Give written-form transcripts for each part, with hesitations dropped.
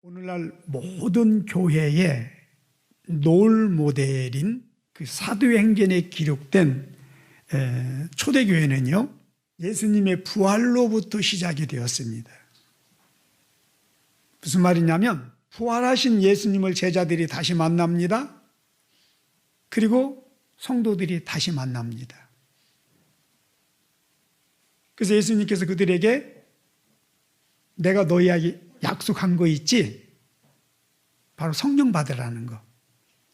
오늘날 모든 교회의 롤 모델인 그 사도행전에 기록된 초대교회는요, 예수님의 부활로부터 시작이 되었습니다. 무슨 말이냐면 부활하신 예수님을 제자들이 다시 만납니다. 그리고 성도들이 다시 만납니다. 그래서 예수님께서 그들에게 내가 너희에게 약속한 거 있지? 바로 성령 받으라는 거.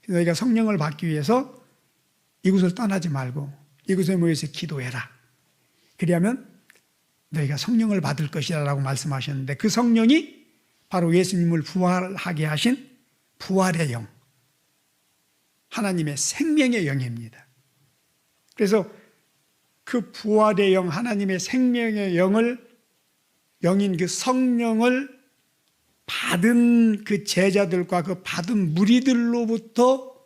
너희가 성령을 받기 위해서 이곳을 떠나지 말고 이곳에 모여서 기도해라. 그리하면 너희가 성령을 받을 것이라 라고 말씀하셨는데, 그 성령이 바로 예수님을 부활하게 하신 부활의 영, 하나님의 생명의 영입니다. 그래서 그 부활의 영, 하나님의 생명의 영인 그 성령을 받은 그 제자들과 그 받은 무리들로부터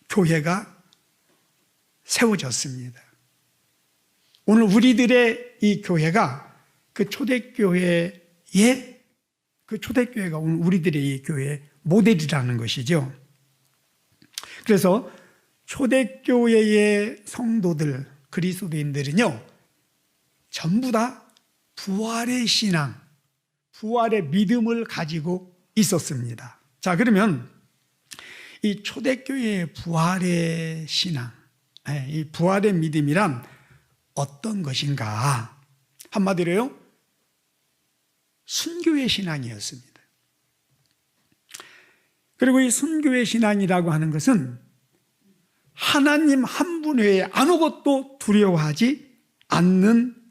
교회가 세워졌습니다. 오늘 우리들의 이 교회가 그 초대교회가 오늘 우리들의 이 교회의 모델이라는 것이죠. 그래서 초대교회의 성도들, 그리스도인들은요, 전부 다 부활의 신앙, 부활의 믿음을 가지고 있었습니다. 자, 그러면 이 초대교회의 부활의 신앙, 이 부활의 믿음이란 어떤 것인가? 한마디로요, 순교의 신앙이었습니다. 그리고 이 순교의 신앙이라고 하는 것은 하나님 한 분 외에 아무것도 두려워하지 않는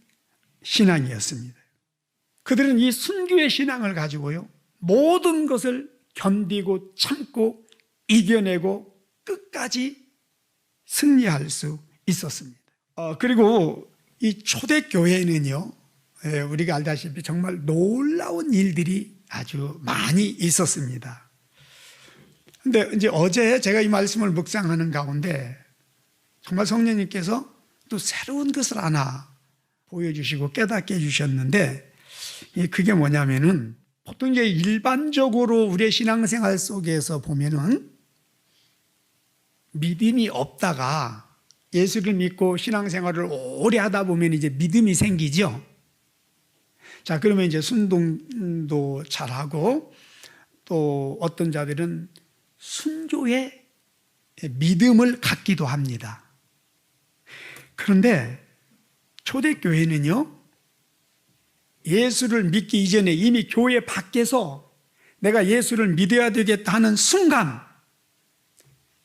신앙이었습니다. 그들은 이 순교의 신앙을 가지고요, 모든 것을 견디고 참고 이겨내고 끝까지 승리할 수 있었습니다. 그리고 이 초대교회는요, 우리가 알다시피 정말 놀라운 일들이 아주 많이 있었습니다. 근데 이제 어제 제가 이 말씀을 묵상하는 가운데 정말 성령님께서 또 새로운 것을 하나 보여주시고 깨닫게 해주셨는데, 그게 뭐냐면은, 보통 이제 일반적으로 우리의 신앙생활 속에서 보면은 믿음이 없다가 예수를 믿고 신앙생활을 오래 하다 보면 이제 믿음이 생기죠. 자, 그러면 이제 순종도 잘하고, 또 어떤 자들은 순교의 믿음을 갖기도 합니다. 그런데 초대교회는요, 예수를 믿기 이전에 이미 교회 밖에서 내가 예수를 믿어야 되겠다 하는 순간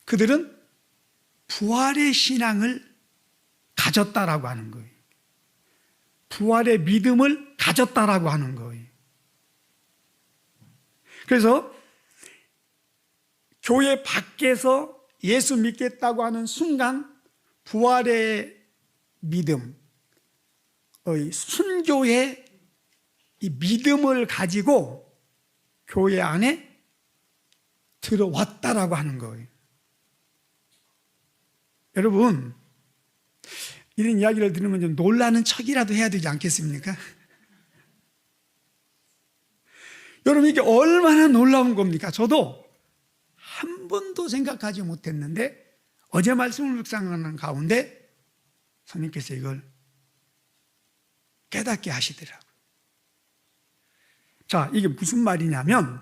그들은 부활의 신앙을 가졌다라고 하는 거예요. 부활의 믿음을 가졌다라고 하는 거예요. 그래서 교회 밖에서 예수 믿겠다고 하는 순간 부활의 믿음, 순교의 이 믿음을 가지고 교회 안에 들어왔다라고 하는 거예요. 여러분, 이런 이야기를 들으면 좀 놀라는 척이라도 해야 되지 않겠습니까? 여러분, 이게 얼마나 놀라운 겁니까? 저도 한 번도 생각하지 못했는데 어제 말씀을 묵상하는 가운데 성령께서 이걸 깨닫게 하시더라고요. 자, 이게 무슨 말이냐면,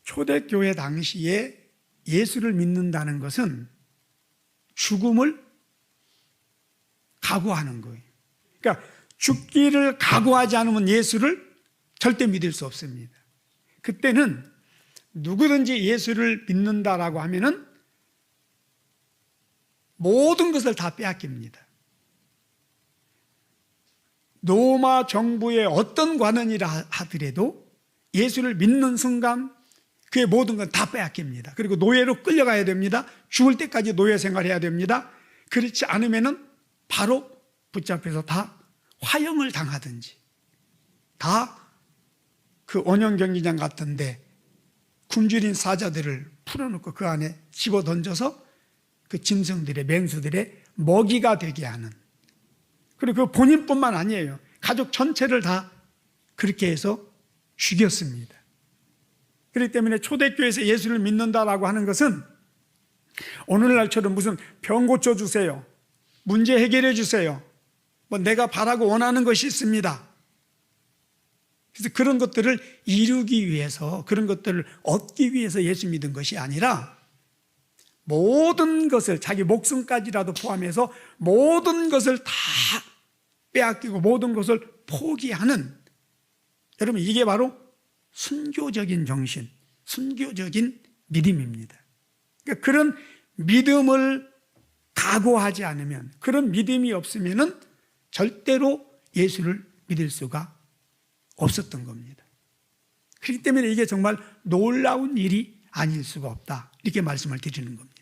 초대교회 당시에 예수를 믿는다는 것은 죽음을 각오하는 거예요. 그러니까 죽기를 각오하지 않으면 예수를 절대 믿을 수 없습니다. 그때는 누구든지 예수를 믿는다라고 하면은 모든 것을 다 빼앗깁니다. 로마 정부의 어떤 관원이라 하더라도 예수를 믿는 순간 그의 모든 건 다 빼앗깁니다. 그리고 노예로 끌려가야 됩니다. 죽을 때까지 노예 생활해야 됩니다. 그렇지 않으면은 바로 붙잡혀서 다 화형을 당하든지, 다 그 원형 경기장 같은데 굶주린 사자들을 풀어놓고 그 안에 집어 던져서 그 짐승들의, 맹수들의 먹이가 되게 하는, 그리고 그 본인뿐만 아니에요. 가족 전체를 다 그렇게 해서 죽였습니다. 그렇기 때문에 초대교회에서 예수를 믿는다라고 하는 것은 오늘날처럼 무슨 병 고쳐주세요, 문제 해결해 주세요, 뭐 내가 바라고 원하는 것이 있습니다, 그래서 그런 것들을 이루기 위해서, 그런 것들을 얻기 위해서 예수 믿은 것이 아니라 모든 것을, 자기 목숨까지라도 포함해서 모든 것을 다 빼앗기고 모든 것을 포기하는, 여러분 이게 바로 순교적인 정신, 순교적인 믿음입니다. 그러니까 그런 믿음을 각오하지 않으면, 그런 믿음이 없으면은 절대로 예수를 믿을 수가 없었던 겁니다. 그렇기 때문에 이게 정말 놀라운 일이 아닐 수가 없다, 이렇게 말씀을 드리는 겁니다.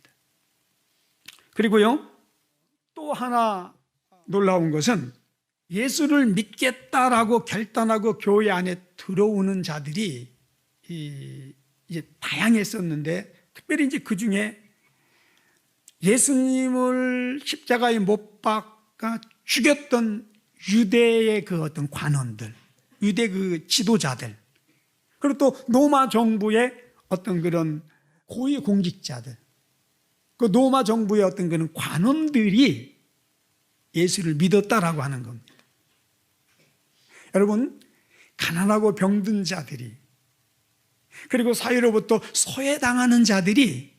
그리고요, 또 하나 놀라운 것은 예수를 믿겠다라고 결단하고 교회 안에 들어오는 자들이 이제 다양했었는데, 특별히 이제 그 중에 예수님을 십자가에 못 박아 죽였던 유대의 그 어떤 관원들, 유대 그 지도자들, 그리고 또 로마 정부의 어떤 그런 고위 공직자들, 그 로마 정부의 어떤 그런 관원들이 예수를 믿었다라고 하는 겁니다. 여러분, 가난하고 병든 자들이, 그리고 사회로부터 소외당하는 자들이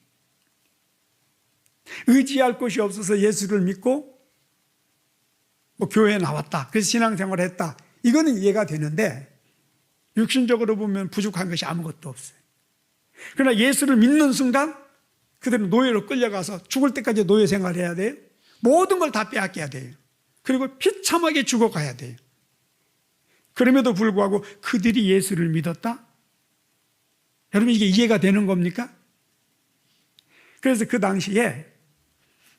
의지할 곳이 없어서 예수를 믿고 뭐 교회에 나왔다, 그래서 신앙생활을 했다, 이거는 이해가 되는데 육신적으로 보면 부족한 것이 아무것도 없어요. 그러나 예수를 믿는 순간 그들은 노예로 끌려가서 죽을 때까지 노예 생활해야 돼요. 모든 걸 다 빼앗겨야 돼요. 그리고 비참하게 죽어가야 돼요. 그럼에도 불구하고 그들이 예수를 믿었다? 여러분, 이게 이해가 되는 겁니까? 그래서 그 당시에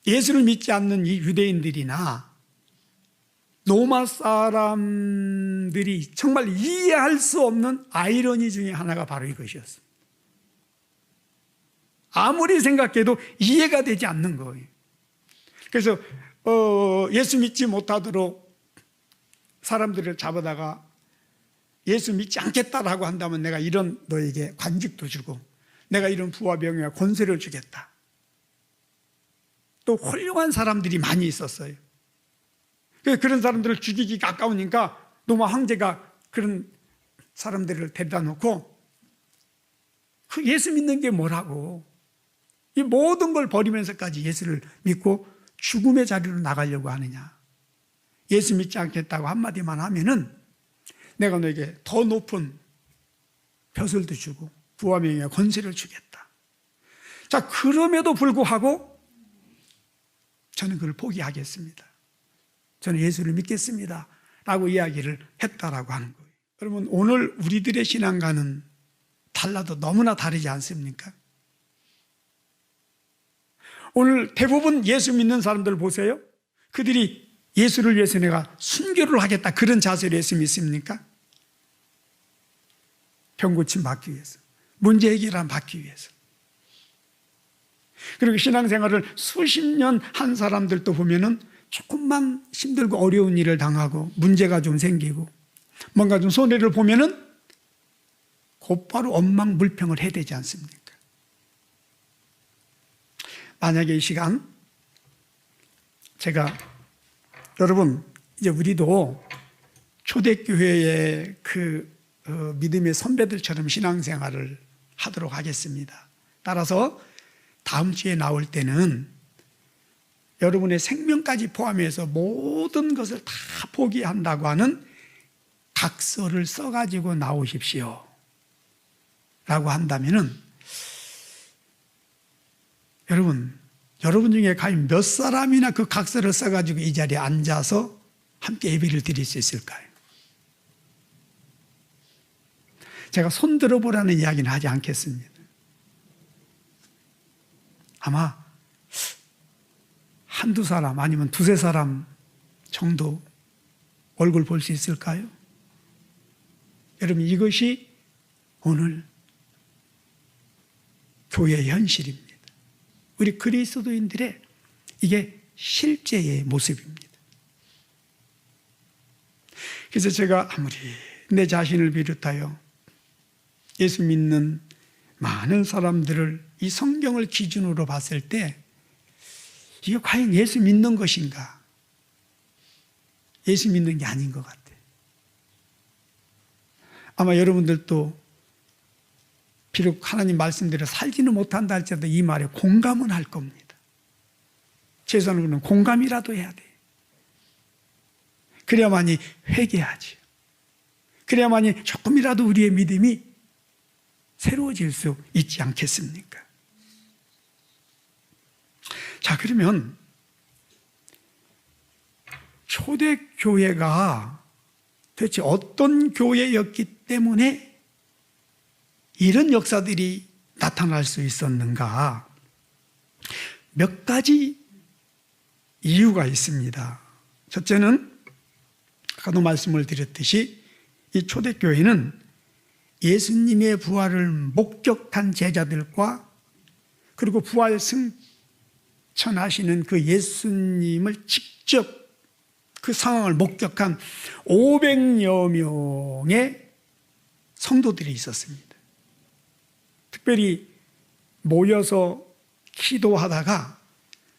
예수를 믿지 않는 이 유대인들이나 로마 사람들이 정말 이해할 수 없는 아이러니 중에 하나가 바로 이것이었습니다. 아무리 생각해도 이해가 되지 않는 거예요. 그래서 예수 믿지 못하도록 사람들을 잡아다가 예수 믿지 않겠다라고 한다면 내가 이런 너에게 관직도 주고 내가 이런 부와 명예와 권세를 주겠다. 또 훌륭한 사람들이 많이 있었어요. 그런 사람들을 죽이기 가까우니까 로마 황제가 그런 사람들을 데려다 놓고 그 예수 믿는 게 뭐라고, 이 모든 걸 버리면서까지 예수를 믿고 죽음의 자리로 나가려고 하느냐, 예수 믿지 않겠다고 한마디만 하면은 내가 너에게 더 높은 벼슬도 주고 부와 명예와 권세를 주겠다. 자, 그럼에도 불구하고 저는 그걸 포기하겠습니다, 저는 예수를 믿겠습니다 라고 이야기를 했다라고 하는 거예요. 여러분, 오늘 우리들의 신앙과는 달라도 너무나 다르지 않습니까? 오늘 대부분 예수 믿는 사람들 보세요. 그들이 예수를 위해서 내가 순교를 하겠다, 그런 자세로 예수 믿습니까? 병 고침 받기 위해서, 문제 해결을 받기 위해서. 그리고 신앙생활을 수십 년 한 사람들도 보면은 조금만 힘들고 어려운 일을 당하고 문제가 좀 생기고 뭔가 좀 손해를 보면은 곧바로 원망불평을 해야 되지 않습니까? 만약에 이 시간 제가, 여러분 이제 우리도 초대교회의 그 믿음의 선배들처럼 신앙생활을 하도록 하겠습니다. 따라서 다음 주에 나올 때는 여러분의 생명까지 포함해서 모든 것을 다 포기한다고 하는 각서를 써가지고 나오십시오 라고 한다면은, 여러분 중에 과연 몇 사람이나 그 각서를 써가지고 이 자리에 앉아서 함께 예배를 드릴 수 있을까요? 제가 손 들어보라는 이야기는 하지 않겠습니다. 아마 한두 사람 아니면 두세 사람 정도 얼굴 볼 수 있을까요? 여러분, 이것이 오늘 교회의 현실입니다. 우리 그리스도인들의 이게 실제의 모습입니다. 그래서 제가 아무리 내 자신을 비롯하여 예수 믿는 많은 사람들을 이 성경을 기준으로 봤을 때 이게 과연 예수 믿는 것인가? 예수 믿는 게 아닌 것 같아요. 아마 여러분들도 비록 하나님 말씀대로 살지는 못한다 할지라도 이 말에 공감은 할 겁니다. 최소한으로는 공감이라도 해야 돼요. 그래야만이 회개하지. 그래야만이 조금이라도 우리의 믿음이 새로워질 수 있지 않겠습니까? 자, 그러면 초대교회가 도대체 어떤 교회였기 때문에 이런 역사들이 나타날 수 있었는가? 몇 가지 이유가 있습니다. 첫째는 아까도 말씀을 드렸듯이 이 초대교회는 예수님의 부활을 목격한 제자들과 그리고 부활 승천하시는 그 예수님을 직접 그 상황을 목격한 500여 명의 성도들이 있었습니다. 특별히 모여서 기도하다가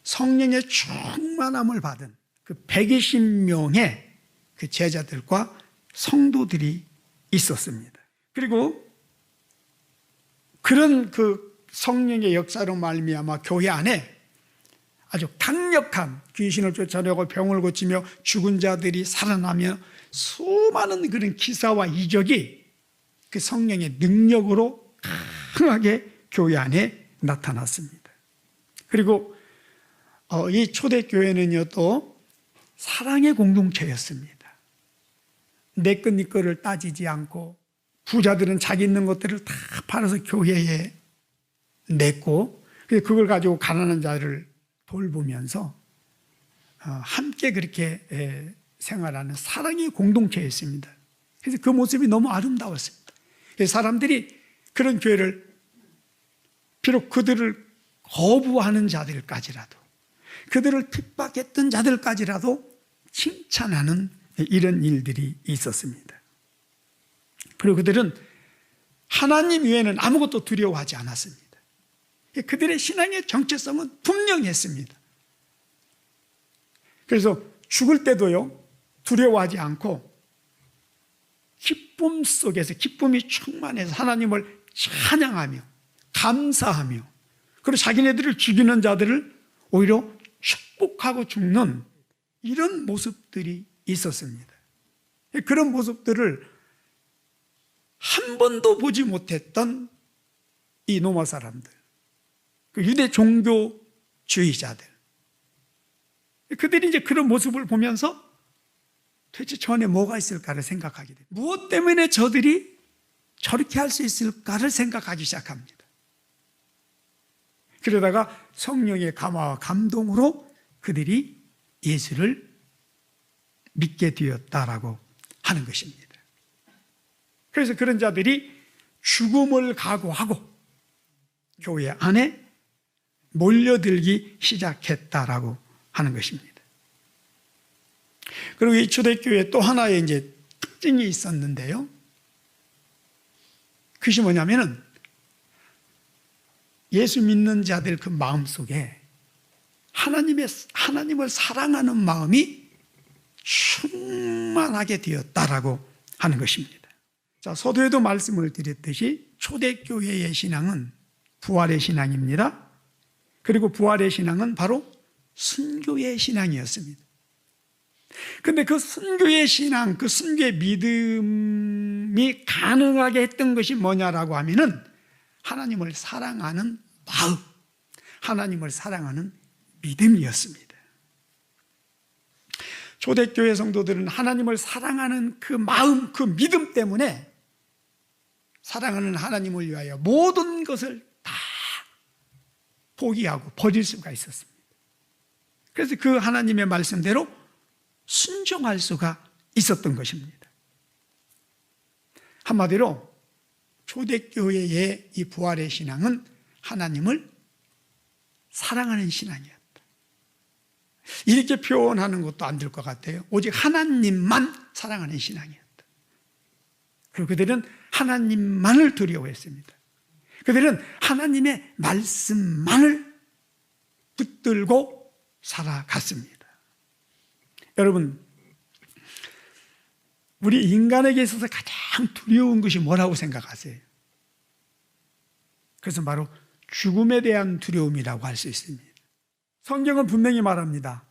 성령의 충만함을 받은 그 120명의 그 제자들과 성도들이 있었습니다. 그리고 그런 그 성령의 역사로 말미암아 교회 안에 아주 강력한 귀신을 쫓아내고 병을 고치며 죽은 자들이 살아나며 수많은 그런 기사와 이적이 그 성령의 능력으로 강하게 교회 안에 나타났습니다. 그리고 이 초대교회는요 또 사랑의 공동체였습니다. 내 것 네 거를 따지지 않고 부자들은 자기 있는 것들을 다 팔아서 교회에 냈고 그걸 가지고 가난한 자를 돌보면서 함께 그렇게 생활하는 사랑의 공동체였습니다. 그래서 그 모습이 너무 아름다웠습니다. 사람들이 그런 교회를 비록 그들을 거부하는 자들까지라도 그들을 핍박했던 자들까지라도 칭찬하는 이런 일들이 있었습니다. 그리고 그들은 하나님 외에는 아무것도 두려워하지 않았습니다. 그들의 신앙의 정체성은 분명했습니다. 그래서 죽을 때도요 두려워하지 않고 기쁨 속에서 기쁨이 충만해서 하나님을 찬양하며 감사하며 그리고 자기네들을 죽이는 자들을 오히려 축복하고 죽는 이런 모습들이 있었습니다. 그런 모습들을 한 번도 보지 못했던 이 로마 사람들, 그 유대 종교주의자들, 그들이 이제 그런 모습을 보면서 도대체 저 안에 뭐가 있을까를 생각하게 됩니다. 무엇 때문에 저들이 저렇게 할 수 있을까를 생각하기 시작합니다. 그러다가 성령의 감화와 감동으로 그들이 예수를 믿게 되었다라고 하는 것입니다. 그래서 그런 자들이 죽음을 각오하고 교회 안에 몰려들기 시작했다라고 하는 것입니다. 그리고 이 초대교회 또 하나의 이제 특징이 있었는데요. 그것이 뭐냐면은 예수 믿는 자들 그 마음 속에 하나님을 사랑하는 마음이 충만하게 되었다라고 하는 것입니다. 자, 서두에도 말씀을 드렸듯이 초대교회의 신앙은 부활의 신앙입니다. 그리고 부활의 신앙은 바로 순교의 신앙이었습니다. 근데 그 순교의 신앙, 그 순교의 믿음이 가능하게 했던 것이 뭐냐라고 하면은 하나님을 사랑하는 마음, 하나님을 사랑하는 믿음이었습니다. 초대교회 성도들은 하나님을 사랑하는 그 마음, 그 믿음 때문에 사랑하는 하나님을 위하여 모든 것을 다 포기하고 버릴 수가 있었습니다. 그래서 그 하나님의 말씀대로 순종할 수가 있었던 것입니다. 한마디로 초대교회의 이 부활의 신앙은 하나님을 사랑하는 신앙이었다. 이렇게 표현하는 것도 안 될 것 같아요. 오직 하나님만 사랑하는 신앙이었다. 그리고 그들은 하나님만을 두려워했습니다. 그들은 하나님의 말씀만을 붙들고 살아갔습니다. 여러분, 우리 인간에게 있어서 가장 두려운 것이 뭐라고 생각하세요? 그것은 바로 죽음에 대한 두려움이라고 할 수 있습니다. 성경은 분명히 말합니다.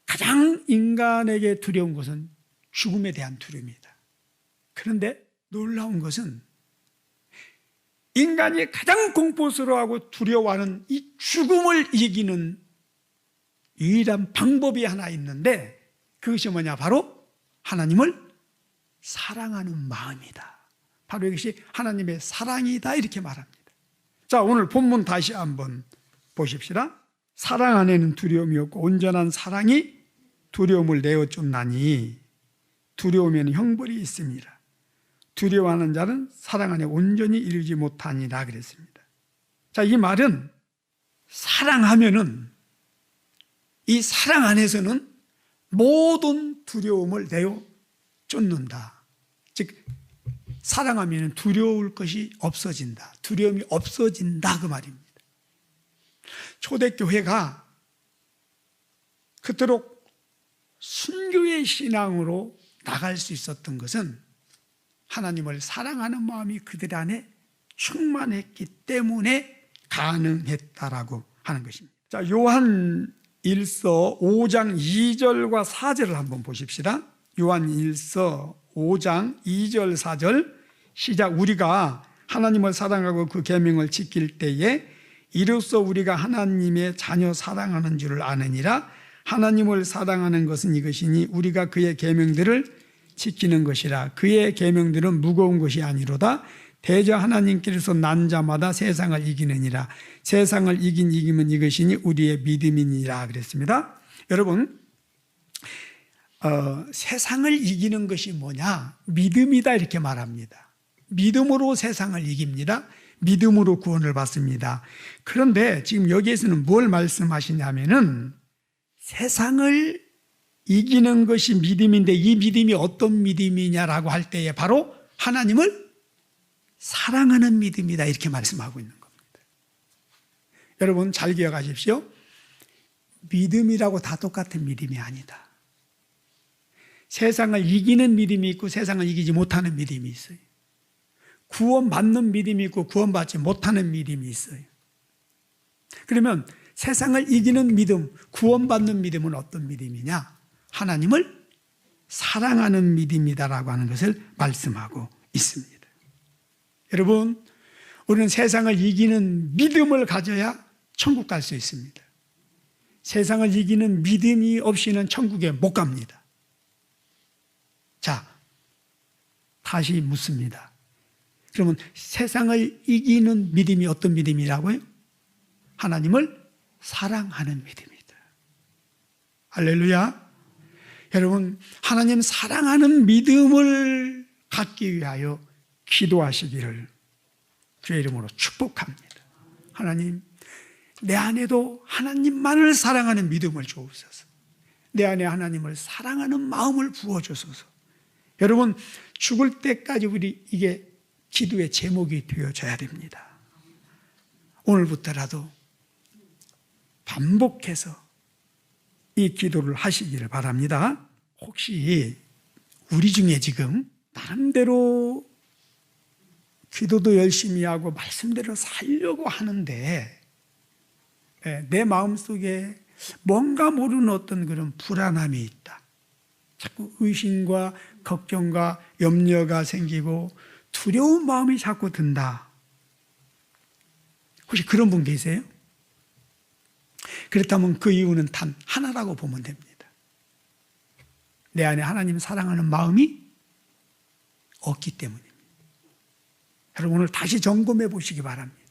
가장 인간에게 두려운 것은 죽음에 대한 두려움이다. 그런데 놀라운 것은 인간이 가장 공포스러워하고 두려워하는 이 죽음을 이기는 유일한 방법이 하나 있는데, 그것이 뭐냐? 바로 하나님을 사랑하는 마음이다. 바로 이것이 하나님의 사랑이다, 이렇게 말합니다. 자, 오늘 본문 다시 한번 보십시다. 사랑 안에는 두려움이 없고 온전한 사랑이 두려움을 내어쫓나니 두려움에는 형벌이 있습니다. 두려워하는 자는 사랑 안에 온전히 이르지 못하니라 그랬습니다. 자, 이 말은 사랑하면은, 이 사랑 안에서는 모든 두려움을 내어쫓는다. 즉, 사랑하면 두려울 것이 없어진다. 두려움이 없어진다, 그 말입니다. 초대교회가 그토록 순교의 신앙으로 나갈 수 있었던 것은 하나님을 사랑하는 마음이 그들 안에 충만했기 때문에 가능했다라고 하는 것입니다. 자, 요한 1서 5장 2절과 4절을 한번 보십시다. 요한 1서 5장 2절 4절 시작. 우리가 하나님을 사랑하고 그 계명을 지킬 때에 이로써 우리가 하나님의 자녀 사랑하는 줄을 아느니라. 하나님을 사랑하는 것은 이것이니 우리가 그의 계명들을 지키는 것이라. 그의 계명들은 무거운 것이 아니로다. 대저 하나님께서 난 자마다 세상을 이기느니라. 세상을 이기면 이것이니 우리의 믿음이니라 그랬습니다. 여러분, 세상을 이기는 것이 뭐냐? 믿음이다, 이렇게 말합니다. 믿음으로 세상을 이깁니다. 믿음으로 구원을 받습니다. 그런데 지금 여기에서는 뭘 말씀하시냐면은 세상을 이기는 것이 믿음인데, 이 믿음이 어떤 믿음이냐라고 할 때에 바로 하나님을 사랑하는 믿음이다, 이렇게 말씀하고 있는 겁니다. 여러분, 잘 기억하십시오. 믿음이라고 다 똑같은 믿음이 아니다. 세상을 이기는 믿음이 있고 세상을 이기지 못하는 믿음이 있어요. 구원받는 믿음이 있고 구원받지 못하는 믿음이 있어요. 그러면 세상을 이기는 믿음, 구원받는 믿음은 어떤 믿음이냐? 하나님을 사랑하는 믿음이다라고 하는 것을 말씀하고 있습니다. 여러분, 우리는 세상을 이기는 믿음을 가져야 천국 갈 수 있습니다. 세상을 이기는 믿음이 없이는 천국에 못 갑니다. 자, 다시 묻습니다. 그러면 세상을 이기는 믿음이 어떤 믿음이라고요? 하나님을 사랑하는 믿음이다. 할렐루야. 여러분, 하나님 사랑하는 믿음을 갖기 위하여 기도하시기를 주의 이름으로 축복합니다. 하나님, 내 안에도 하나님만을 사랑하는 믿음을 주옵소서. 내 안에 하나님을 사랑하는 마음을 부어주소서. 여러분, 죽을 때까지 우리 이게 기도의 제목이 되어져야 됩니다. 오늘부터라도 반복해서 이 기도를 하시기를 바랍니다. 혹시 우리 중에 지금 나름대로 기도도 열심히 하고 말씀대로 살려고 하는데 내 마음속에 뭔가 모르는 어떤 그런 불안함이 있다. 자꾸 의심과 걱정과 염려가 생기고 두려운 마음이 자꾸 든다. 혹시 그런 분 계세요? 그렇다면 그 이유는 단 하나라고 보면 됩니다. 내 안에 하나님 사랑하는 마음이 없기 때문입니다. 여러분, 오늘 다시 점검해 보시기 바랍니다.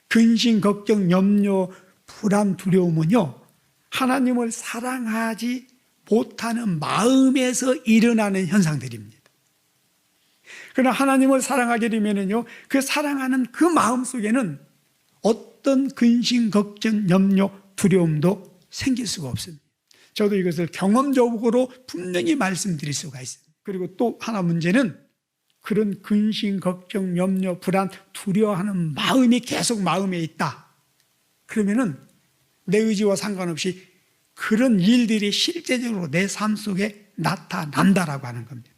근심, 걱정, 염려, 불안, 두려움은요, 하나님을 사랑하지 못하는 마음에서 일어나는 현상들입니다. 그러나 하나님을 사랑하게 되면요, 그 사랑하는 그 마음 속에는 어떤 근심, 걱정, 염려, 두려움도 생길 수가 없습니다. 저도 이것을 경험적으로 분명히 말씀드릴 수가 있습니다. 그리고 또 하나 문제는 그런 근심, 걱정, 염려, 불안, 두려워하는 마음이 계속 마음에 있다. 그러면은 내 의지와 상관없이 그런 일들이 실제적으로 내 삶 속에 나타난다라고 하는 겁니다.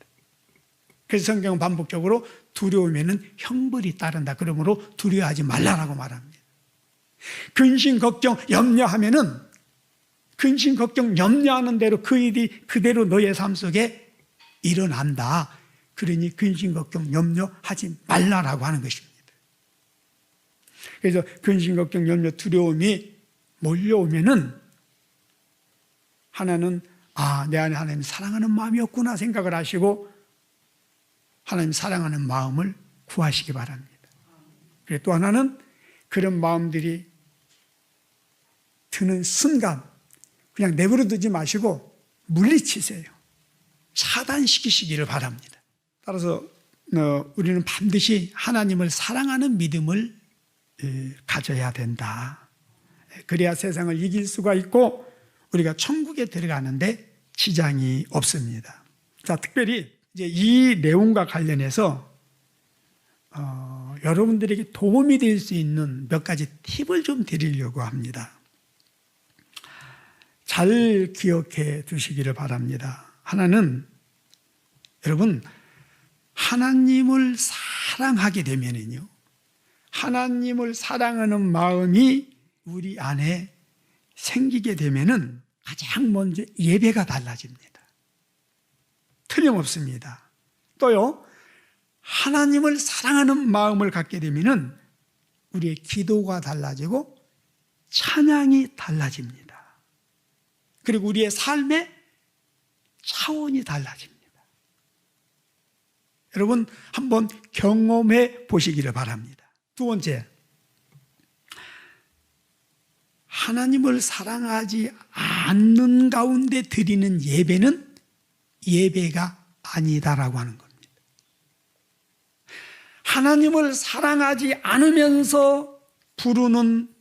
그래서 성경은 반복적으로 두려우면은 형벌이 따른다. 그러므로 두려워하지 말라라고 말합니다. 근심, 걱정, 염려하면은 근심, 걱정, 염려하는 대로 그 일이 그대로 너의 삶 속에 일어난다. 그러니 근심, 걱정, 염려하지 말라라고 하는 것입니다. 그래서 근심, 걱정, 염려, 두려움이 몰려오면은 하나는 내 안에 하나님 사랑하는 마음이 없구나 생각을 하시고 하나님 사랑하는 마음을 구하시기 바랍니다. 그리고 또 하나는 그런 마음들이 드는 순간 그냥 내버려 두지 마시고 물리치세요. 차단시키시기를 바랍니다. 따라서 우리는 반드시 하나님을 사랑하는 믿음을 가져야 된다. 그래야 세상을 이길 수가 있고 우리가 천국에 들어가는데 지장이 없습니다. 자, 특별히 이제 이 내용과 관련해서 여러분들에게 도움이 될 수 있는 몇 가지 팁을 좀 드리려고 합니다. 잘 기억해 두시기를 바랍니다. 하나는 여러분 하나님을 사랑하게 되면은요, 하나님을 사랑하는 마음이 우리 안에 생기게 되면은 가장 먼저 예배가 달라집니다. 틀림없습니다. 또요, 하나님을 사랑하는 마음을 갖게 되면은 우리의 기도가 달라지고 찬양이 달라집니다. 그리고 우리의 삶의 차원이 달라집니다. 여러분 한번 경험해 보시기를 바랍니다. 두 번째, 하나님을 사랑하지 않는 가운데 드리는 예배는 예배가 아니다라고 하는 겁니다. 하나님을 사랑하지 않으면서 부르는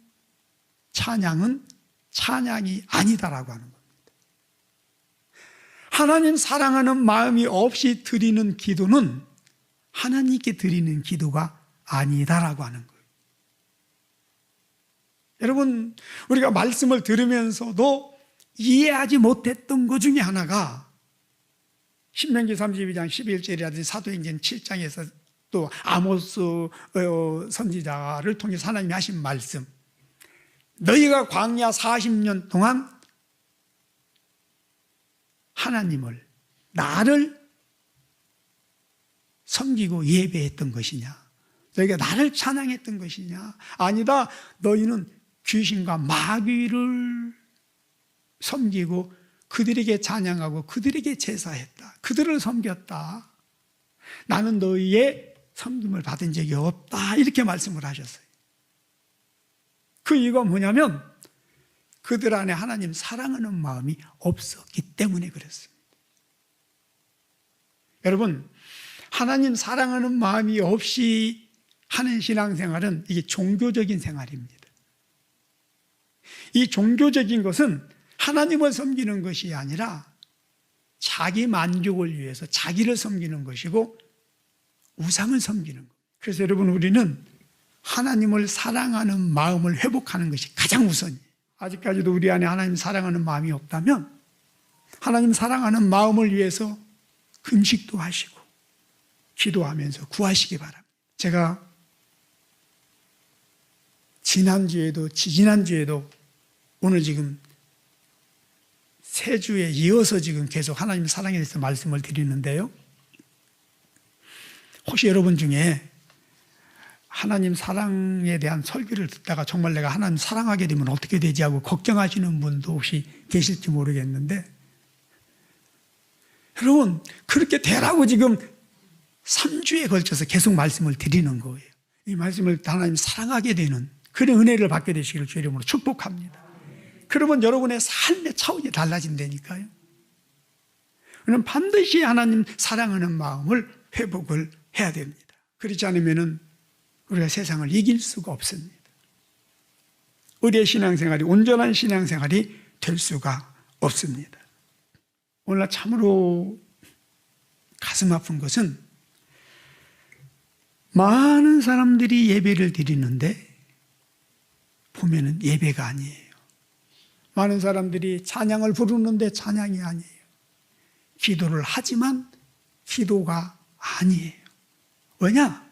찬양은 찬양이 아니다라고 하는 겁니다. 하나님 사랑하는 마음이 없이 드리는 기도는 하나님께 드리는 기도가 아니다라고 하는 거예요. 여러분, 우리가 말씀을 들으면서도 이해하지 못했던 것 중에 하나가 신명기 32장 11절이라든지 사도행전 7장에서 또 아모스 선지자를 통해서 하나님이 하신 말씀, 너희가 광야 40년 동안 하나님을, 나를 섬기고 예배했던 것이냐, 너희가 나를 찬양했던 것이냐? 아니다, 너희는 귀신과 마귀를 섬기고 그들에게 찬양하고 그들에게 제사했다, 그들을 섬겼다, 나는 너희의 섬김을 받은 적이 없다, 이렇게 말씀을 하셨어요. 그 이유가 뭐냐면 그들 안에 하나님 사랑하는 마음이 없었기 때문에 그렇습니다. 여러분, 하나님 사랑하는 마음이 없이 하는 신앙생활은 이게 종교적인 생활입니다. 이 종교적인 것은 하나님을 섬기는 것이 아니라 자기 만족을 위해서 자기를 섬기는 것이고 우상을 섬기는 것. 그래서 여러분, 우리는 하나님을 사랑하는 마음을 회복하는 것이 가장 우선이에요. 아직까지도 우리 안에 하나님 사랑하는 마음이 없다면 하나님 사랑하는 마음을 위해서 금식도 하시고 기도하면서 구하시기 바랍니다. 제가 지난주에도 지지난주에도 오늘 지금 세 주에 이어서 지금 계속 하나님 사랑에 대해서 말씀을 드리는데요, 혹시 여러분 중에 하나님 사랑에 대한 설교를 듣다가 정말 내가 하나님 사랑하게 되면 어떻게 되지 하고 걱정하시는 분도 혹시 계실지 모르겠는데, 여러분 그렇게 되라고 지금 3주에 걸쳐서 계속 말씀을 드리는 거예요. 이 말씀을 하나님 사랑하게 되는 그런 은혜를 받게 되시기를 주의 이름으로 축복합니다. 그러면 여러분의 삶의 차원이 달라진다니까요. 그럼 반드시 하나님 사랑하는 마음을 회복을 해야 됩니다. 그렇지 않으면 우리가 세상을 이길 수가 없습니다. 우리의 신앙생활이 온전한 신앙생활이 될 수가 없습니다. 오늘 참으로 가슴 아픈 것은 많은 사람들이 예배를 드리는데 보면은 예배가 아니에요. 많은 사람들이 찬양을 부르는데 찬양이 아니에요. 기도를 하지만 기도가 아니에요. 왜냐?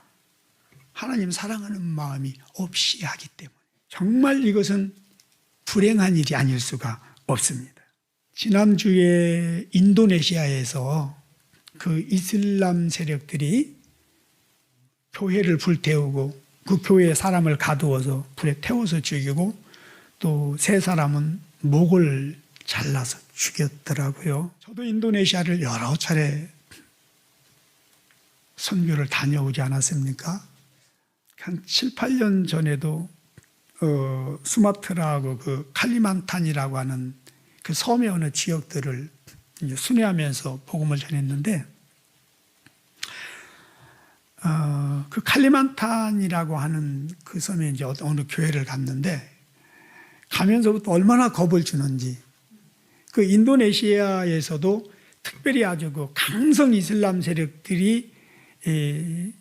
하나님 사랑하는 마음이 없이 하기 때문에. 정말 이것은 불행한 일이 아닐 수가 없습니다. 지난주에 인도네시아에서 그 이슬람 세력들이 교회를 불태우고 그 교회에 사람을 가두어서 불에 태워서 죽이고 또 세 사람은 목을 잘라서 죽였더라고요. 저도 인도네시아를 여러 차례 선교를 다녀오지 않았습니까? 한 7, 8년 전에도 수마트라하고 그 칼리만탄이라고 하는 그 섬의 어느 지역들을 이제 순회하면서 복음을 전했는데 그 칼리만탄이라고 하는 그 섬에 이제 어느 교회를 갔는데 가면서부터 얼마나 겁을 주는지 그 인도네시아에서도 특별히 아주 그 강성 이슬람 세력들이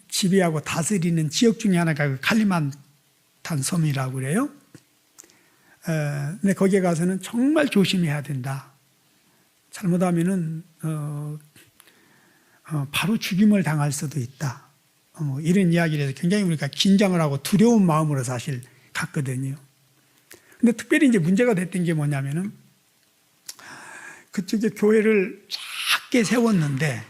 지배하고 다스리는 지역 중에 하나가 그 칼리만탄 섬이라고 그래요. 근데 거기에 가서는 정말 조심해야 된다. 잘못하면은 바로 죽임을 당할 수도 있다. 뭐 이런 이야기를 해서 굉장히 우리가 긴장을 하고 두려운 마음으로 사실 갔거든요. 근데 특별히 이제 문제가 됐던 게 뭐냐면은 그쪽에 교회를 작게 세웠는데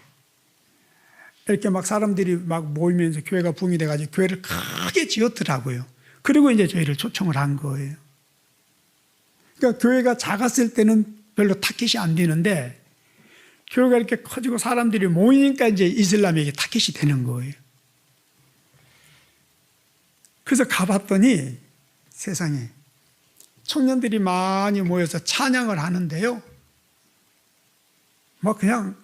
이렇게 막 사람들이 막 모이면서 교회가 붐이 돼가지고 교회를 크게 지었더라고요. 그리고 이제 저희를 초청을 한 거예요. 그러니까 교회가 작았을 때는 별로 타켓이 안 되는데 교회가 이렇게 커지고 사람들이 모이니까 이제 이슬람에게 타켓이 되는 거예요. 그래서 가봤더니 세상에 청년들이 많이 모여서 찬양을 하는데요. 막 그냥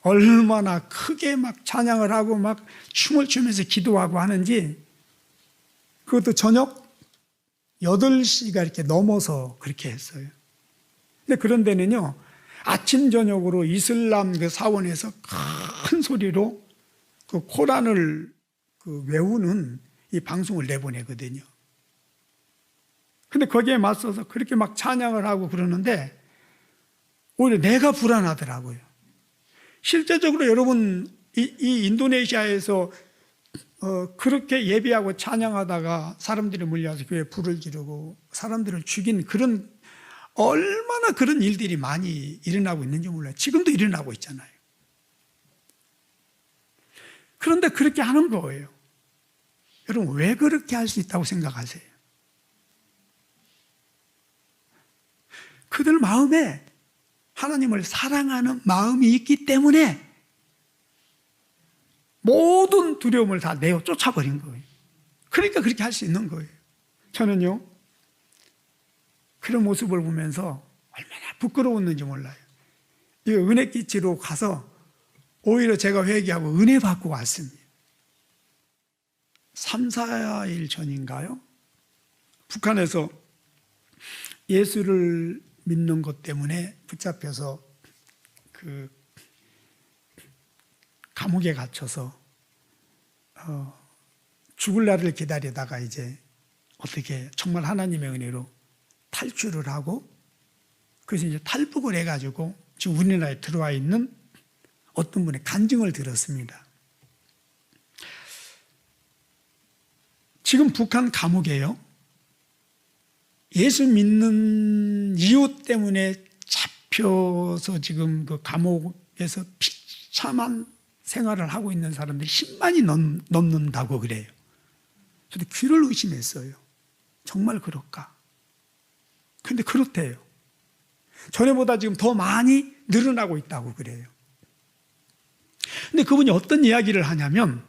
얼마나 크게 막 찬양을 하고 막 춤을 추면서 기도하고 하는지 그것도 저녁 8시가 이렇게 넘어서 그렇게 했어요. 근데 그런 데는요, 아침, 저녁으로 이슬람 그 사원에서 큰 소리로 그 코란을 그 외우는 이 방송을 내보내거든요. 근데 거기에 맞서서 그렇게 막 찬양을 하고 그러는데 오히려 내가 불안하더라고요. 실제적으로 여러분 이 인도네시아에서 그렇게 예배하고 찬양하다가 사람들이 몰려와서 교회에 불을 지르고 사람들을 죽인 그런 얼마나 그런 일들이 많이 일어나고 있는지 몰라요. 지금도 일어나고 있잖아요. 그런데 그렇게 하는 거예요. 여러분 왜 그렇게 할 수 있다고 생각하세요? 그들 마음에 하나님을 사랑하는 마음이 있기 때문에 모든 두려움을 다 내어 쫓아버린 거예요. 그러니까 그렇게 할 수 있는 거예요. 저는요, 그런 모습을 보면서 얼마나 부끄러웠는지 몰라요. 이 은혜 끼치러 가서 오히려 제가 회개하고 은혜 받고 왔습니다. 3, 4일 전인가요? 북한에서 예수를 믿는 것 때문에 붙잡혀서 그 감옥에 갇혀서 죽을 날을 기다리다가 이제 어떻게 정말 하나님의 은혜로 탈출을 하고 그래서 이제 탈북을 해가지고 지금 우리나라에 들어와 있는 어떤 분의 간증을 들었습니다. 지금 북한 감옥에요, 예수 믿는 이유 때문에 잡혀서 지금 그 감옥에서 비참한 생활을 하고 있는 사람들이 10만이 넘는다고 그래요. 저도 귀를 의심했어요. 정말 그럴까? 근데 그렇대요. 전에보다 지금 더 많이 늘어나고 있다고 그래요. 근데 그분이 어떤 이야기를 하냐면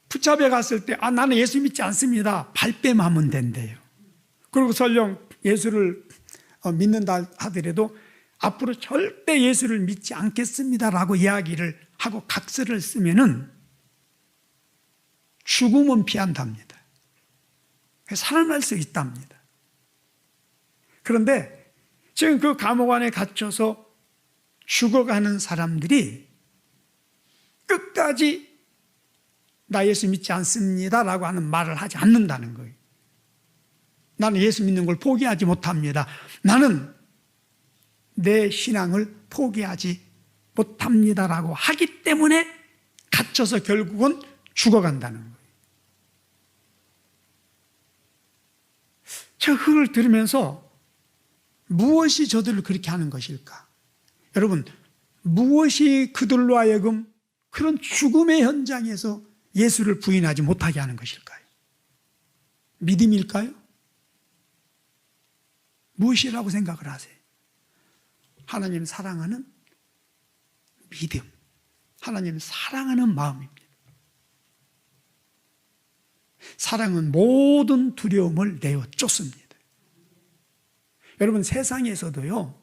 붙잡혀 갔을 때 나는 예수 믿지 않습니다. 발뺌하면 된대요. 그리고 설령 예수를 믿는다 하더라도 앞으로 절대 예수를 믿지 않겠습니다라고 이야기를 하고 각서를 쓰면은 죽음은 피한답니다. 살아날 수 있답니다. 그런데 지금 그 감옥 안에 갇혀서 죽어가는 사람들이 끝까지 나 예수 믿지 않습니다 라고 하는 말을 하지 않는다는 거예요. 나는 예수 믿는 걸 포기하지 못합니다. 나는 내 신앙을 포기하지 못합니다라고 하기 때문에 갇혀서 결국은 죽어간다는 거예요. 제가 그걸 들으면서 무엇이 저들을 그렇게 하는 것일까? 여러분, 무엇이 그들로 하여금 그런 죽음의 현장에서 예수를 부인하지 못하게 하는 것일까요? 믿음일까요? 무엇이라고 생각을 하세요? 하나님 사랑하는 믿음, 하나님 사랑하는 마음입니다. 사랑은 모든 두려움을 내어 쫓습니다. 여러분, 세상에서도요,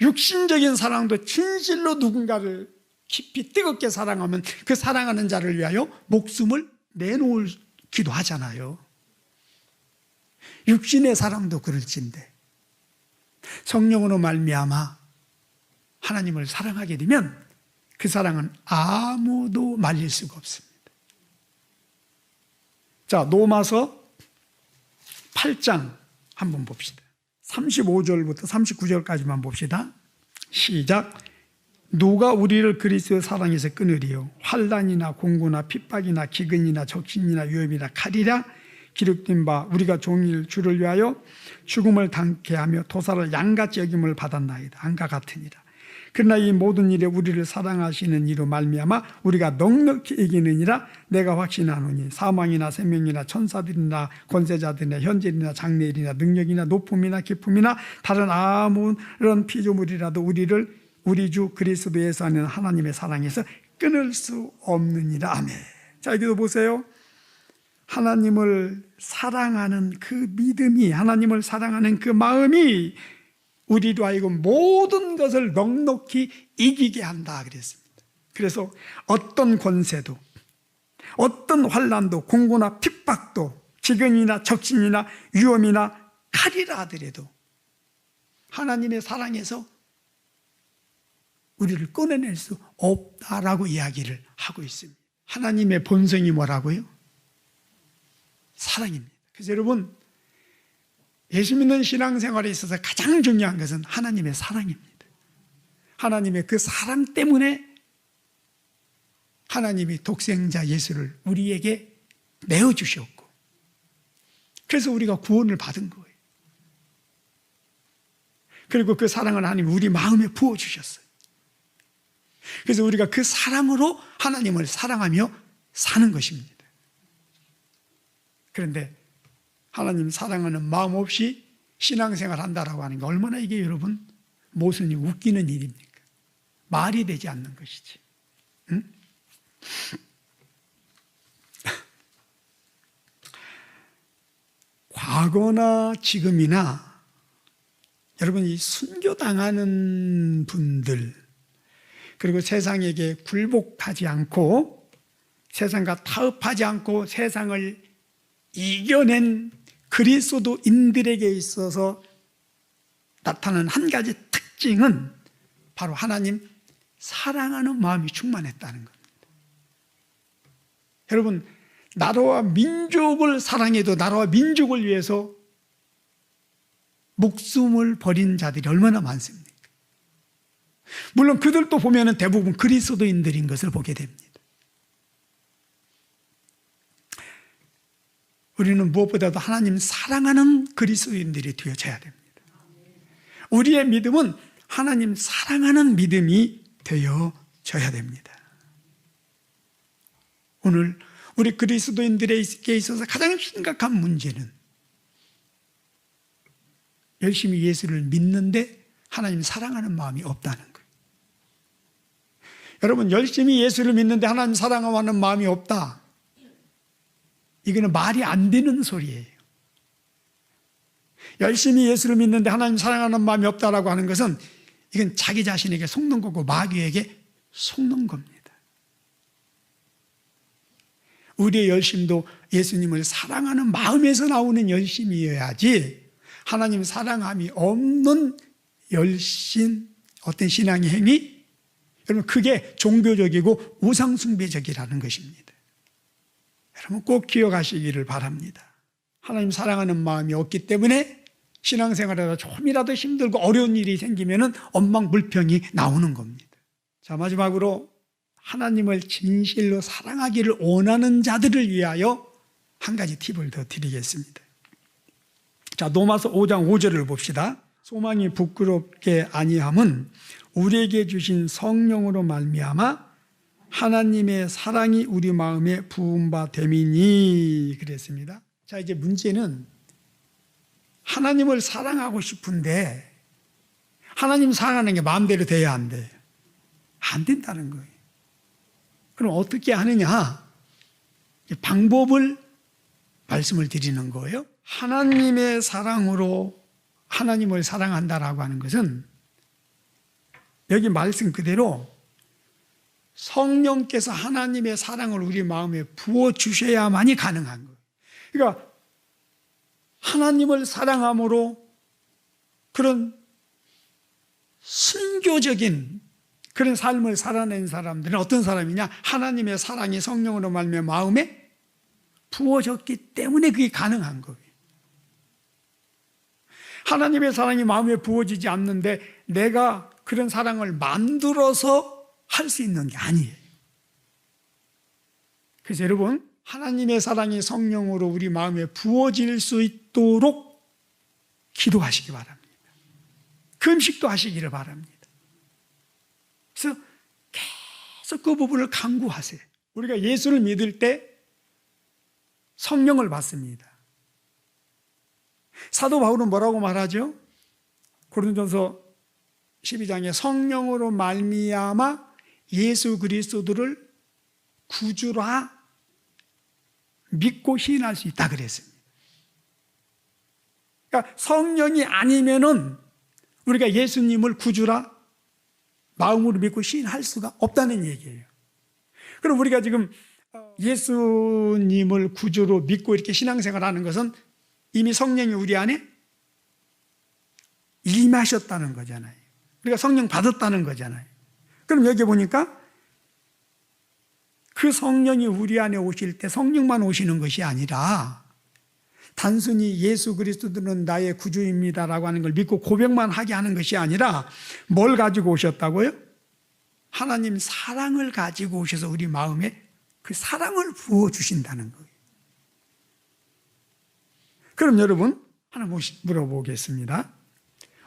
육신적인 사랑도 진실로 누군가를 깊이 뜨겁게 사랑하면 그 사랑하는 자를 위하여 목숨을 내놓기도 하잖아요. 육신의 사랑도 그럴진데 성령으로 말미암아 하나님을 사랑하게 되면 그 사랑은 아무도 말릴 수가 없습니다. 자, 로마서 8장 한번 봅시다. 35절부터 39절까지만 봅시다. 시작. 누가 우리를 그리스도의 사랑에서 끊으리요? 환난이나 공고나 핍박이나 기근이나 적신이나 위험이나 칼이라 기록된 바 우리가 종일 주를 위하여 죽음을 당케 하며 도사를 양같이 여김을 받았나이다. 안과 같으니라. 그러나 이 모든 일에 우리를 사랑하시는 이로 말미암아 우리가 넉넉히 이기느니라. 내가 확신하노니 사망이나 생명이나 천사들이나 권세자들이나 현재이나 장래일이나 능력이나 높음이나 깊음이나 다른 아무런 피조물이라도 우리를 우리 주 그리스도에서 하는 하나님의 사랑에서 끊을 수 없느니라. 아멘. 자, 여기도 보세요. 하나님을 사랑하는 그 믿음이, 하나님을 사랑하는 그 마음이 우리로 하여금 모든 것을 넉넉히 이기게 한다 그랬습니다. 그래서 어떤 권세도, 어떤 환난도, 공고나 핍박도, 기근이나 적신이나 위험이나 칼이라 하더라도 하나님의 사랑에서 우리를 꺼내낼 수 없다라고 이야기를 하고 있습니다. 하나님의 본성이 뭐라고요? 사랑입니다. 그래서 여러분, 예수 믿는 신앙생활에 있어서 가장 중요한 것은 하나님의 사랑입니다. 하나님의 그 사랑 때문에 하나님이 독생자 예수를 우리에게 내어주셨고, 그래서 우리가 구원을 받은 거예요. 그리고 그 사랑을 하나님이 우리 마음에 부어주셨어요. 그래서 우리가 그 사랑으로 하나님을 사랑하며 사는 것입니다. 그런데 하나님 사랑하는 마음 없이 신앙생활 한다라고 하는 게 얼마나 이게 여러분 모순이 웃기는 일입니까? 말이 되지 않는 것이지. 응? 과거나 지금이나 여러분, 이 순교당하는 분들, 그리고 세상에게 굴복하지 않고 세상과 타협하지 않고 세상을 이겨낸 그리스도인들에게 있어서 나타나는 한 가지 특징은 바로 하나님 사랑하는 마음이 충만했다는 겁니다. 여러분, 나라와 민족을 사랑해도 나라와 민족을 위해서 목숨을 버린 자들이 얼마나 많습니까? 물론 그들도 보면 대부분 그리스도인들인 것을 보게 됩니다. 우리는 무엇보다도 하나님 사랑하는 그리스도인들이 되어져야 됩니다. 우리의 믿음은 하나님 사랑하는 믿음이 되어져야 됩니다. 오늘 우리 그리스도인들에게 있어서 가장 심각한 문제는 열심히 예수를 믿는데 하나님 사랑하는 마음이 없다는 거예요. 여러분, 열심히 예수를 믿는데 하나님 사랑하는 마음이 없다, 이거는 말이 안 되는 소리예요. 열심히 예수를 믿는데 하나님 사랑하는 마음이 없다라고 하는 것은 이건 자기 자신에게 속는 거고 마귀에게 속는 겁니다. 우리의 열심도 예수님을 사랑하는 마음에서 나오는 열심이어야지, 하나님 사랑함이 없는 열심, 어떤 신앙의 행위, 여러분, 그게 종교적이고 우상숭배적이라는 것입니다. 여러분, 꼭 기억하시기를 바랍니다. 하나님 사랑하는 마음이 없기 때문에 신앙생활에다 조금이라도 힘들고 어려운 일이 생기면 엉망불평이 나오는 겁니다. 자, 마지막으로 하나님을 진실로 사랑하기를 원하는 자들을 위하여 한 가지 팁을 더 드리겠습니다. 자, 로마서 5장 5절을 봅시다. 소망이 부끄럽게 아니함은 우리에게 주신 성령으로 말미암아 하나님의 사랑이 우리 마음에 부은 바 됨이니 그랬습니다. 자, 이제 문제는 하나님을 사랑하고 싶은데 하나님 사랑하는 게 마음대로 돼야 안 돼요. 안 된다는 거예요. 그럼 어떻게 하느냐? 방법을 말씀을 드리는 거예요. 하나님의 사랑으로 하나님을 사랑한다라고 하는 것은 여기 말씀 그대로 성령께서 하나님의 사랑을 우리 마음에 부어주셔야만이 가능한 거예요. 그러니까 하나님을 사랑함으로 그런 순교적인 그런 삶을 살아낸 사람들은 어떤 사람이냐? 하나님의 사랑이 성령으로 말미암아 마음에 부어졌기 때문에 그게 가능한 거예요. 하나님의 사랑이 마음에 부어지지 않는데 내가 그런 사랑을 만들어서 할 수 있는 게 아니에요. 그래서 여러분, 하나님의 사랑이 성령으로 우리 마음에 부어질 수 있도록 기도하시기 바랍니다. 금식도 하시기를 바랍니다. 그래서 계속 그 부분을 강구하세요. 우리가 예수를 믿을 때 성령을 받습니다. 사도 바울은 뭐라고 말하죠? 고린도전서 12장에 성령으로 말미암아 예수 그리스도를 구주라 믿고 시인할 수 있다 그랬습니다. 그러니까 성령이 아니면은 우리가 예수님을 구주라 마음으로 믿고 시인할 수가 없다는 얘기예요. 그럼 우리가 지금 예수님을 구주로 믿고 이렇게 신앙생활 하는 것은 이미 성령이 우리 안에 임하셨다는 거잖아요. 우리가 성령 받았다는 거잖아요. 그럼 여기 보니까 그 성령이 우리 안에 오실 때 성령만 오시는 것이 아니라 단순히 예수 그리스도는 나의 구주입니다라고 하는 걸 믿고 고백만 하게 하는 것이 아니라 뭘 가지고 오셨다고요? 하나님 사랑을 가지고 오셔서 우리 마음에 그 사랑을 부어주신다는 거예요. 그럼 여러분 하나 물어보겠습니다.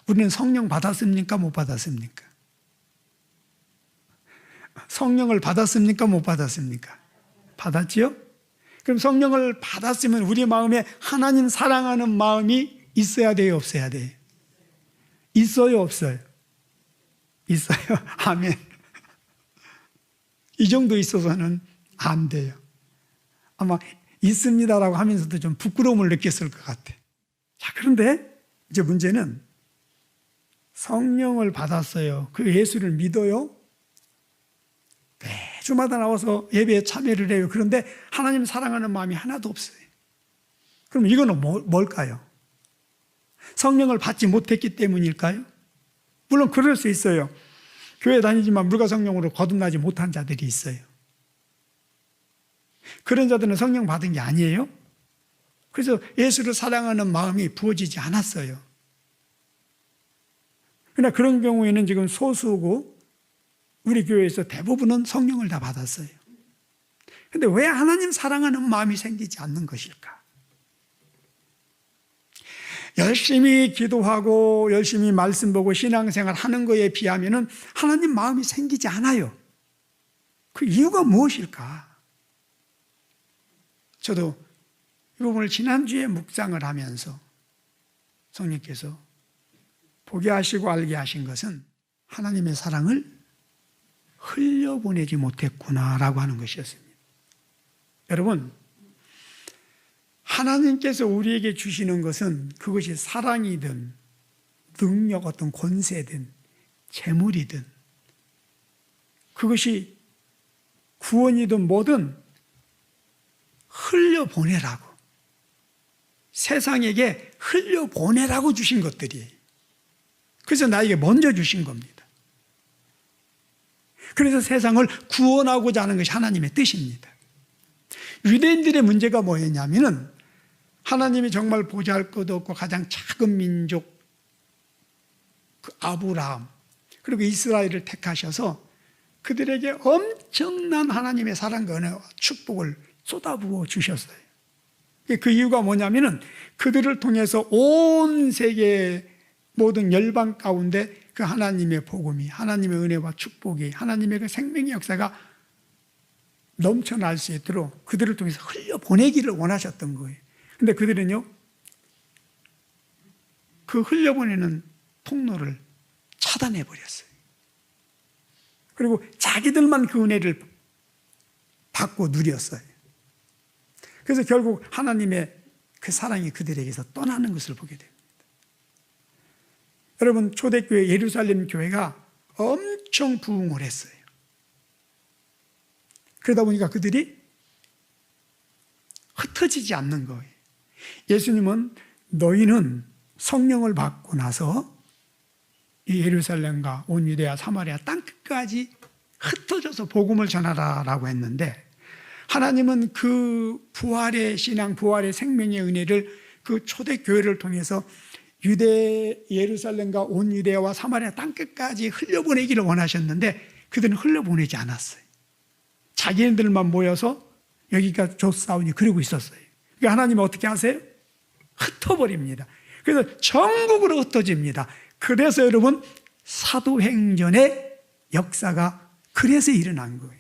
우리는 성령 받았습니까? 못 받았습니까? 성령을 받았습니까? 못 받았습니까? 받았지요? 그럼 성령을 받았으면 우리 마음에 하나님 사랑하는 마음이 있어야 돼요? 없어야 돼요? 있어요? 없어요? 있어요. 아멘. 이 정도 있어서는 안 돼요. 아마 있습니다라고 하면서도 좀 부끄러움을 느꼈을 것 같아. 자, 그런데 이제 문제는 성령을 받았어요. 그 예수를 믿어요. 매주마다 나와서 예배에 참여를 해요. 그런데 하나님 사랑하는 마음이 하나도 없어요. 그럼 이거는 뭘까요? 성령을 받지 못했기 때문일까요? 물론 그럴 수 있어요. 교회 다니지만 물과 성령으로 거듭나지 못한 자들이 있어요. 그런 자들은 성령 받은 게 아니에요. 그래서 예수를 사랑하는 마음이 부어지지 않았어요. 그러나 그런 경우에는 지금 소수고 우리 교회에서 대부분은 성령을 다 받았어요. 그런데 왜 하나님 사랑하는 마음이 생기지 않는 것일까? 열심히 기도하고 열심히 말씀 보고 신앙생활 하는 거에 비하면 하나님 마음이 생기지 않아요. 그 이유가 무엇일까? 저도 이 부분을 지난주에 묵상을 하면서 성령께서 보게 하시고 알게 하신 것은 하나님의 사랑을 흘려보내지 못했구나라고 하는 것이었습니다. 여러분, 하나님께서 우리에게 주시는 것은 그것이 사랑이든 능력, 어떤 권세든 재물이든 그것이 구원이든 뭐든 흘려보내라고, 세상에게 흘려보내라고 주신 것들이에요. 그래서 나에게 먼저 주신 겁니다. 그래서 세상을 구원하고자 하는 것이 하나님의 뜻입니다. 유대인들의 문제가 뭐였냐면은 하나님이 정말 보잘것없고 가장 작은 민족 그 아브라함 그리고 이스라엘을 택하셔서 그들에게 엄청난 하나님의 사랑과 은혜와 축복을 쏟아부어 주셨어요. 그 이유가 뭐냐면은 그들을 통해서 온 세계 모든 열방 가운데 그 하나님의 복음이, 하나님의 은혜와 축복이, 하나님의 그 생명의 역사가 넘쳐날 수 있도록 그들을 통해서 흘려보내기를 원하셨던 거예요. 근데 그들은요, 그 흘려보내는 통로를 차단해 버렸어요. 그리고 자기들만 그 은혜를 받고 누렸어요. 그래서 결국 하나님의 그 사랑이 그들에게서 떠나는 것을 보게 됩니다. 여러분, 초대교회 예루살렘 교회가 엄청 부흥을 했어요. 그러다 보니까 그들이 흩어지지 않는 거예요. 예수님은 너희는 성령을 받고 나서 이 예루살렘과 온 유대야 사마리아 땅끝까지 흩어져서 복음을 전하라라고 했는데, 하나님은 그 부활의 신앙, 부활의 생명의 은혜를 그 초대교회를 통해서 유대 예루살렘과 온 유대야와 사마리아 땅끝까지 흘려보내기를 원하셨는데 그들은 흘려보내지 않았어요. 자기네들만 모여서 여기가 조사오니 그러고 있었어요. 그러니까 하나님은 어떻게 하세요? 흩어버립니다. 그래서 전국으로 흩어집니다. 그래서 여러분, 사도행전의 역사가 그래서 일어난 거예요.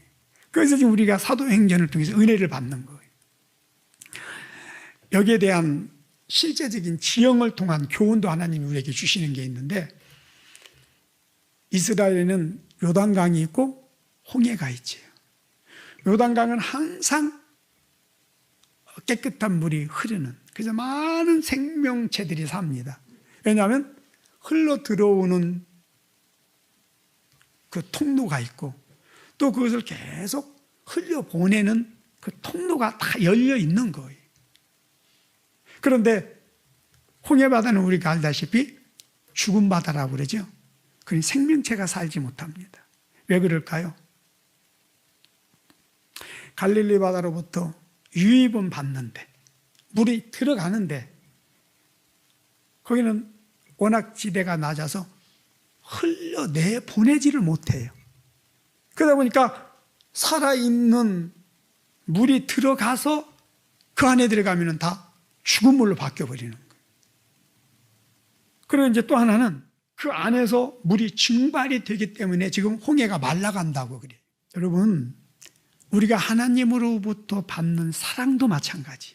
그래서 지금 우리가 사도행전을 통해서 은혜를 받는 거예요. 여기에 대한 실제적인 지형을 통한 교훈도 하나님이 우리에게 주시는 게 있는데, 이스라엘에는 요단강이 있고 홍해가 있지요. 요단강은 항상 깨끗한 물이 흐르는, 그래서 많은 생명체들이 삽니다. 왜냐하면 흘러 들어오는 그 통로가 있고 또 그것을 계속 흘려보내는 그 통로가 다 열려 있는 거예요. 그런데 홍해바다는 우리가 알다시피 죽은 바다라고 그러죠. 그러니 생명체가 살지 못합니다. 왜 그럴까요? 갈릴리 바다로부터 유입은 받는데, 물이 들어가는데 거기는 워낙 지대가 낮아서 흘려내보내지를 못해요. 그러다 보니까 살아있는 물이 들어가서 그 안에 들어가면 다 죽은 물로 바뀌어버리는 거예요. 그리고 이제 또 하나는 그 안에서 물이 증발이 되기 때문에 지금 홍해가 말라간다고 그래요. 여러분, 우리가 하나님으로부터 받는 사랑도 마찬가지.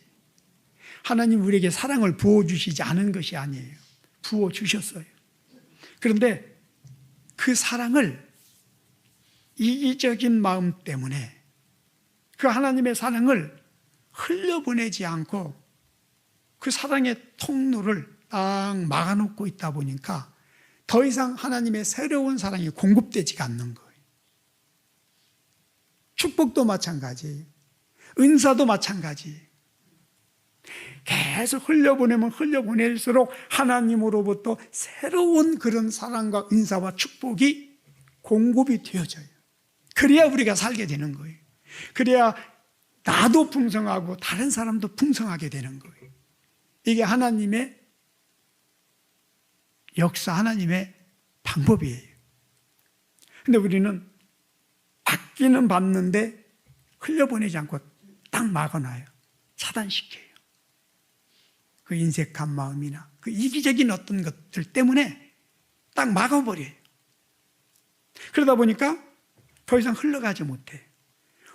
하나님 우리에게 사랑을 부어주시지 않은 것이 아니에요. 부어주셨어요. 그런데 그 사랑을 이기적인 마음 때문에 그 하나님의 사랑을 흘려보내지 않고 그 사랑의 통로를 딱 막아놓고 있다 보니까 더 이상 하나님의 새로운 사랑이 공급되지가 않는 거예요. 축복도 마찬가지, 은사도 마찬가지. 계속 흘려보내면 흘려보낼수록 하나님으로부터 새로운 그런 사랑과 은사와 축복이 공급이 되어져요. 그래야 우리가 살게 되는 거예요. 그래야 나도 풍성하고 다른 사람도 풍성하게 되는 거예요. 이게 하나님의 역사, 하나님의 방법이에요. 근데 우리는 받기는 받는데 흘려보내지 않고 딱 막아놔요. 차단시켜요. 그 인색한 마음이나 그 이기적인 어떤 것들 때문에 딱 막아버려요. 그러다 보니까 더 이상 흘러가지 못해.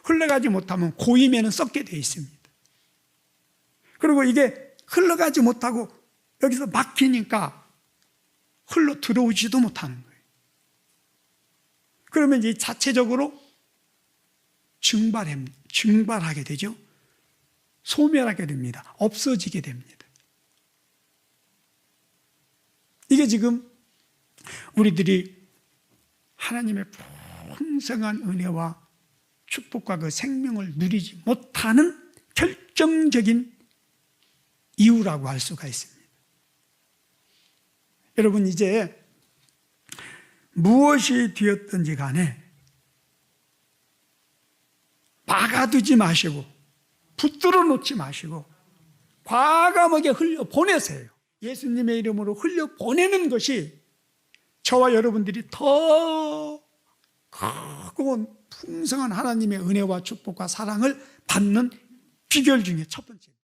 흘러가지 못하면 고이면은 썩게 돼 있습니다. 그리고 이게 흘러가지 못하고 여기서 막히니까 흘러 들어오지도 못하는 거예요. 그러면 이제 자체적으로 증발하게 되죠. 소멸하게 됩니다. 없어지게 됩니다. 이게 지금 우리들이 하나님의 풍성한 은혜와 축복과 그 생명을 누리지 못하는 결정적인 이유라고 할 수가 있습니다. 여러분, 이제 무엇이 되었든지 간에 박아두지 마시고 붙들어 놓지 마시고 과감하게 흘려 보내세요. 예수님의 이름으로 흘려 보내는 것이 저와 여러분들이 더 크고 풍성한 하나님의 은혜와 축복과 사랑을 받는 비결 중에 첫 번째.